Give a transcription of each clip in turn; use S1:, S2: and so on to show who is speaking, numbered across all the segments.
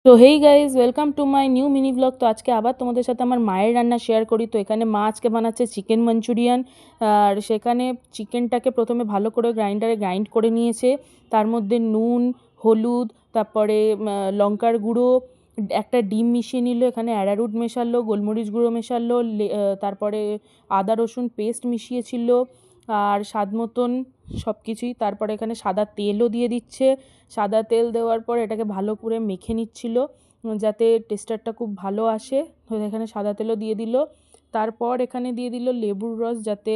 S1: তো hey guys, welcome to my new mini blog. তো আজকে আবার তোমাদের সাথে আমার মায়ের রান্না শেয়ার করি। তো এখানে মা আজকে বানাচ্ছে চিকেন মাঞ্চুরিয়ান। আর সেখানে চিকেনটাকে প্রথমে ভালো করে গ্রাইন্ডারে গ্রাইন্ড করে নিয়েছে। তার মধ্যে নুন, হলুদ, তারপরে লঙ্কার গুঁড়ো, একটা ডিম মিশিয়ে নিল, এখানে অ্যারারুট মেশালো, গোলমরিচ গুঁড়ো মেশালো, তারপরে আদা রসুন পেস্ট মিশিয়েছিল, আর স্বাদ মতন সব কিছুই। তারপরে এখানে সাদা তেলও দিয়ে দিচ্ছে। সাদা তেল দেওয়ার পর এটাকে ভালো করে মেখে নিচ্ছিল যাতে টেক্সচারটা খুব ভালো আসে। তো এখানে সাদা তেলও দিয়ে দিল। তারপর এখানে দিয়ে দিল লেবুর রস, যাতে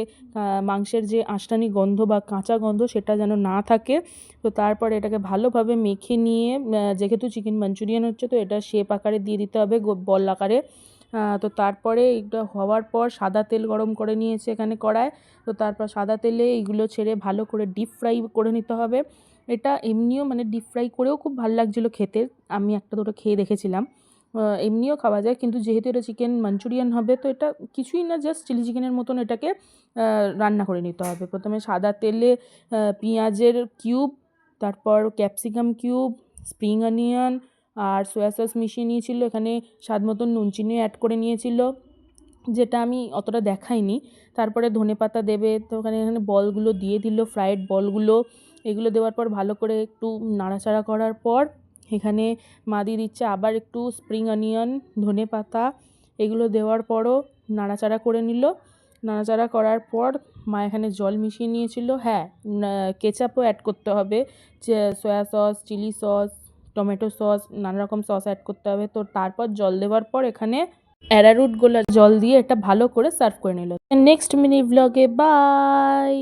S1: মাংসের যে আঁশটানি গন্ধ বা কাঁচা গন্ধ সেটা যেন না থাকে। তো তারপর এটাকে ভালোভাবে মেখে নিয়ে, যেহেতু চিকেন মাঞ্চুরিয়ান হচ্ছে তো এটা শেপ আকারে দিয়ে দিতে হবে, বল আকারে। তো তারপরে এটা হওয়ার পর সাদা তেল গরম করে নিয়েছে এখানে কড়ায়। তো তারপর সাদা তেলে এইগুলো ছেড়ে ভালো করে ডিপ ফ্রাই করে নিতে হবে। এটা এমনিও মানে ডিপ ফ্রাই করেও খুব ভালো লাগছিলো খেতে। আমি একটা দুটো খেয়ে দেখেছিলাম। এমনিও খাওয়া যায়, কিন্তু যেহেতু এটা চিকেন মাঞ্চুরিয়ান হবে তো এটা কিছুই না, জাস্ট চিলি চিকেনের মতন এটাকে রান্না করে নিতে হবে। প্রথমে সাদা তেলে পেঁয়াজের কিউব, তারপর ক্যাপসিকাম কিউব, স্প্রিং অনিয়ন আর সয়া সস মিশিয়ে নিয়েছিল। এখানে স্বাদ মতন নুন চিনিও অ্যাড করে নিয়েছিল, যেটা আমি অতটা দেখাইনি। তারপরে ধনেপাতা দেবে, তো এখানে বলগুলো দিয়ে দিল, ফ্রাইড বলগুলো। এগুলো দেওয়ার পর ভালো করে একটু নাড়াচাড়া করার পর এখানে মা দিয়ে দিচ্ছে আবার একটু স্প্রিং অনিয়ন, ধনেপাতা। এগুলো দেওয়ার পরও নাড়াচাড়া করে নিল। নাড়াচাড়া করার পর মা এখানে জল মিশিয়ে নিয়েছিল। হ্যাঁ, কেচাপও অ্যাড করতে হবে, যে soya sauce, chilli sauce, tomato sauce, নানা রকম সস অ্যাড করতে হবে। তো তারপর জল দেওয়ার পর এখানে অ্যারারুট গোলা জল দিয়ে এটা ভালো করে সার্ভ করে নিল। নেক্সট মিনি ব্লগে বাই।